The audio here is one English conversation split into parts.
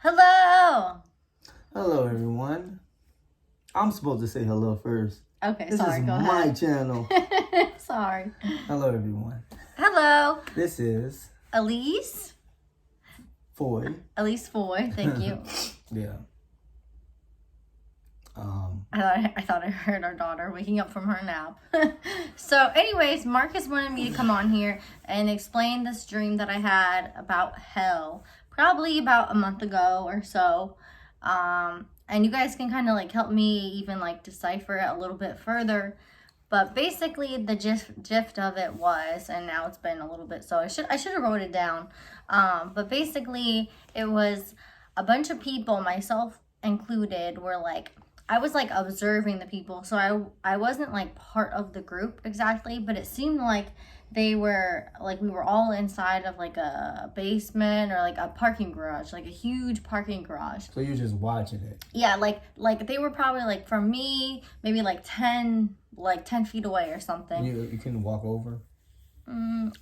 Hello. Hello, everyone. I'm supposed to say hello first. Okay, This sorry, is go my ahead. channel. Sorry. Hello, everyone. Hello. This is Elise. Foy. Elise Foy, thank you. Yeah. I thought I heard our daughter waking up from her nap. So anyways, Marcus wanted me to come on here and explain this dream that I had about hell, probably about a month ago or so. And you guys can kind of like help me even like decipher it a little bit further. But basically the gist of it was, and now it's been a little bit, so I should have wrote it down. But basically it was a bunch of people, myself included, were like, I was like observing the people. So I wasn't like part of the group exactly, but it seemed like they were like, we were all inside of like a basement or like a parking garage, like a huge parking garage. So you're just watching it. Yeah, like they were probably like, from me, maybe like 10 feet away or something. You couldn't walk over?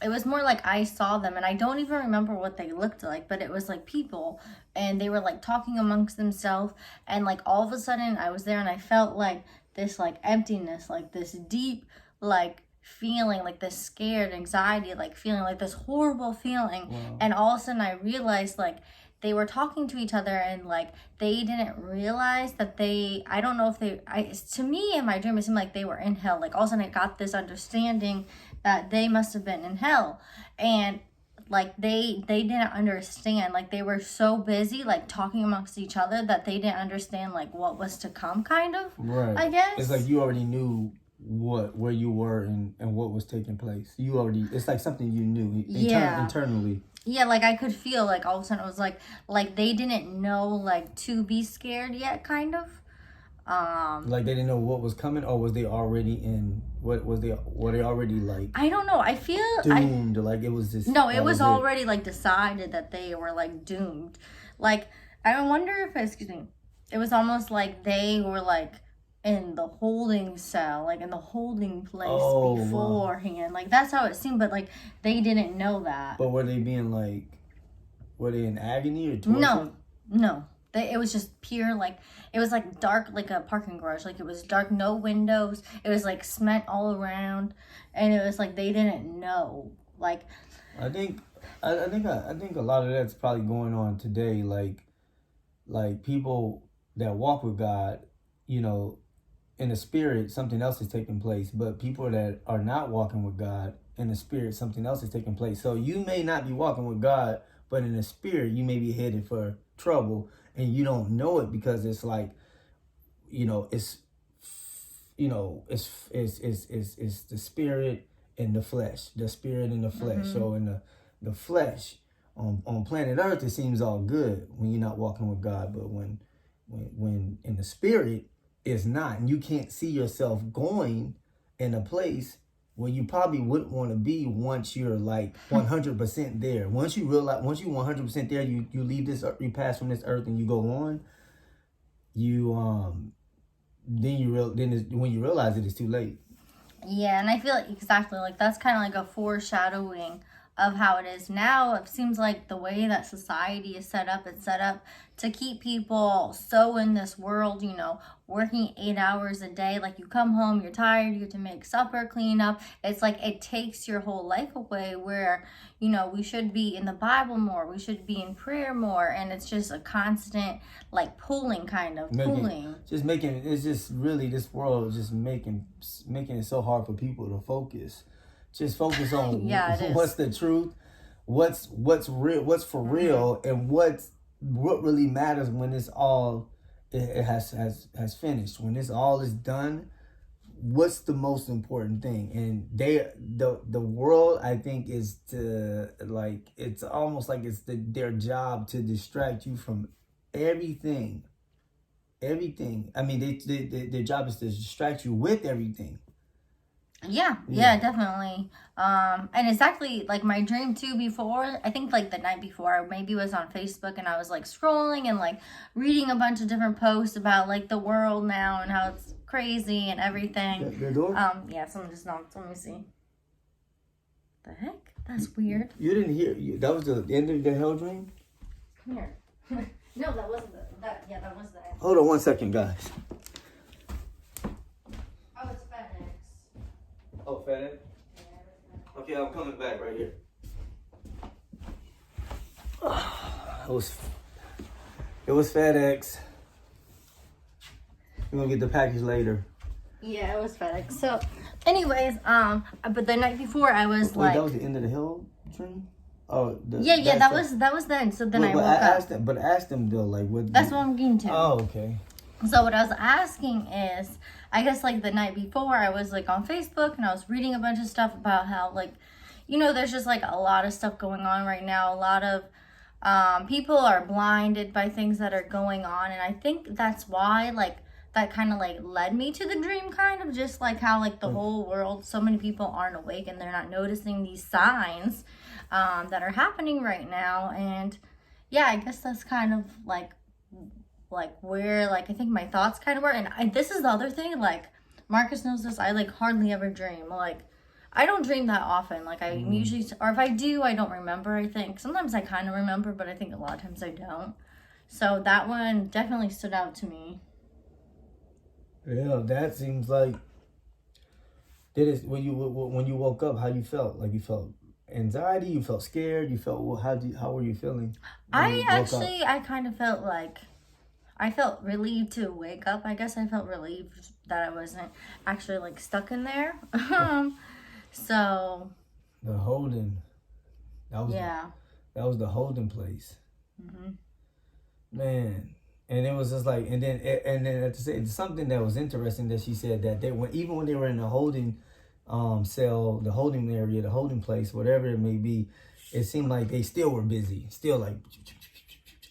It was more like I saw them, and I don't even remember what they looked like, but it was like people, and they were like talking amongst themselves, and like all of a sudden I was there and I felt like this like emptiness, like this deep like feeling, like this scared anxiety, like feeling like this horrible feeling. Wow. And all of a sudden I realized like they were talking to each other, and like they didn't realize that I don't know if to me in my dream it seemed like they were in hell. Like all of a sudden I got this understanding that they must have been in hell, and like they didn't understand, like they were so busy like talking amongst each other that they didn't understand like what was to come, kind of. Right. I guess it's like you already knew where you were and what was taking place. It's like something you knew internally. Yeah, like I could feel like all of a sudden it was like they didn't know like to be scared yet, kind of. Like they didn't know what was coming, or was they already in? Were they already like? I don't know. I feel doomed. Like it was just. No, it was already like decided that they were like doomed. Like I wonder if, excuse me, it was almost like they were like in the holding cell, like in the holding place beforehand. Wow. Like that's how it seemed, but like they didn't know that. But were they being like? Were they in agony or torture? No. It was just pure, like, it was like dark, like a parking garage. Like it was dark, no windows. It was like cement all around, and it was like they didn't know. Like, I think a lot of that's probably going on today. Like people that walk with God, you know, in the spirit, something else is taking place. But people that are not walking with God in the spirit, something else is taking place. So you may not be walking with God, but in the spirit, you may be headed for trouble, and you don't know it because it's like, it's the spirit and the flesh, the spirit and the flesh. Mm-hmm. So in the flesh, on planet Earth, it seems all good when you're not walking with God, but when in the spirit, it's not, and you can't see yourself going in a place where you probably wouldn't want to be once you're like 100% there. Once you 100% there, you leave this earth, you pass from this earth and you go on. When you realize it, it's too late. Yeah, and I feel like exactly like that's kind of like a foreshadowing of how it is now. It seems like the way that society is set up, it's set up to keep people so in this world, working 8 hours a day. Like you come home, you're tired, you have to make supper, clean up. It's like it takes your whole life away, where, we should be in the Bible more, we should be in prayer more, and it's just a constant like pulling, kind of pulling. It's just really, this world is just making it so hard for people to focus. Just focus on what's the truth, what's real, what's for real, and what really matters when it's all it has finished. When it's all is done, what's the most important thing? And the world, I think, is it's almost like it's their job to distract you from everything. I mean, their job is to distract you with everything. Yeah, definitely. And exactly like my dream too before, I think like the night before, maybe it was on Facebook, and I was like scrolling and like reading a bunch of different posts about like the world now and how it's crazy and everything. The door? Yeah, someone just knocked. Let me see. The heck? That's weird. You didn't hear, that was the end of the hell dream? Come here. No, that wasn't that. Yeah, that was the end. Hold on 1 second, guys. Oh, it's FedEx. Oh, FedEx? Yeah. Okay, I'm coming back right here. It was FedEx. We're gonna get the package later. Yeah, it was FedEx. So, anyways, but the night before I was Wait, that was the end of the hill dream? Oh, yeah, that was then. So then I woke up. Asked them though, like what? That's what I'm getting to. Oh, okay. So what I was asking is, I guess like the night before I was like on Facebook and I was reading a bunch of stuff about how like, you know, there's just like a lot of stuff going on right now. A lot of people are blinded by things that are going on, and I think that's why like that kind of like led me to the dream, kind of just like how like the whole world, so many people aren't awake and they're not noticing these signs that are happening right now. And yeah, I guess that's kind of like where like I think my thoughts kind of were. And this is the other thing, like Marcus knows this, I like hardly ever dream. Like I don't dream that often. Like I usually, or if I do, I don't remember. I think sometimes I kind of remember, but I think a lot of times I don't. So that one definitely stood out to me. Yeah, that seems like. When you woke up, how you felt? Like you felt anxiety, you felt scared, you felt how were you feeling? I kind of felt like I felt relieved to wake up. I guess I felt relieved that I wasn't actually like stuck in there. So the holding, that was the holding place. Man, and it was just like, and then at the same, something that was interesting that she said that even when they were in the holding cell, the holding area, the holding place, whatever it may be, it seemed like they still were busy, still like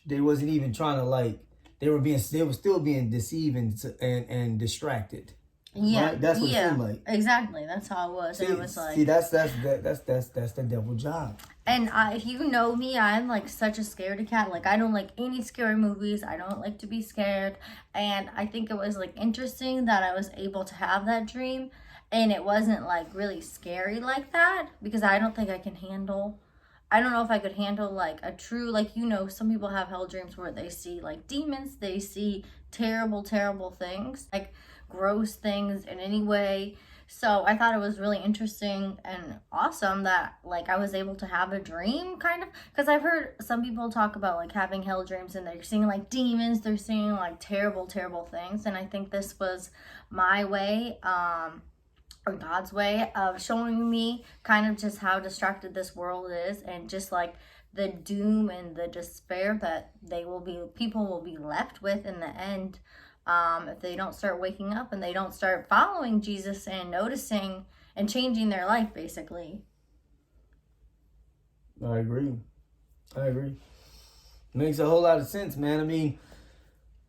they wasn't even trying to like they were still being deceived and distracted. Yeah, right? That's what it seemed like. Exactly. That's how it was. See, it was like, that's the devil's job. And if you know me, I'm like such a scaredy cat. Like I don't like any scary movies. I don't like to be scared. And I think it was like interesting that I was able to have that dream, and it wasn't like really scary like that, because I don't think I can handle. I don't know if I could handle like a true, like, you know, some people have hell dreams where they see like demons, they see terrible, terrible things, like gross things in any way. So I thought it was really interesting and awesome that like I was able to have a dream, kind of, because I've heard some people talk about like having hell dreams and they're seeing like demons, they're seeing like terrible, terrible things. And I think this was my way, or God's way of showing me kind of just how distracted this world is, and just like the doom and the despair that people will be left with in the end, if they don't start waking up and they don't start following Jesus and noticing and changing their life, basically. I agree. Makes a whole lot of sense, man. I mean,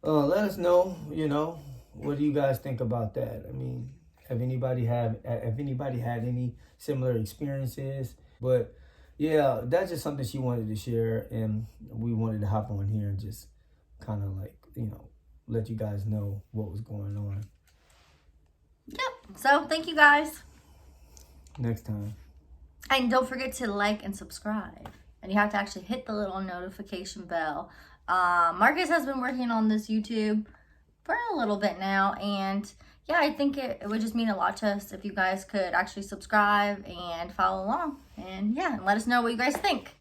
let us know, you know, what do you guys think about that? I mean, have anybody had any similar experiences? But yeah, that's just something she wanted to share, and we wanted to hop on here and just kind of like, you know, let you guys know what was going on. Yep. So thank you guys. Next time. And don't forget to like and subscribe. And you have to actually hit the little notification bell. Marcus has been working on this YouTube for a little bit now, and yeah, I think it would just mean a lot to us if you guys could actually subscribe and follow along. And yeah, and let us know what you guys think.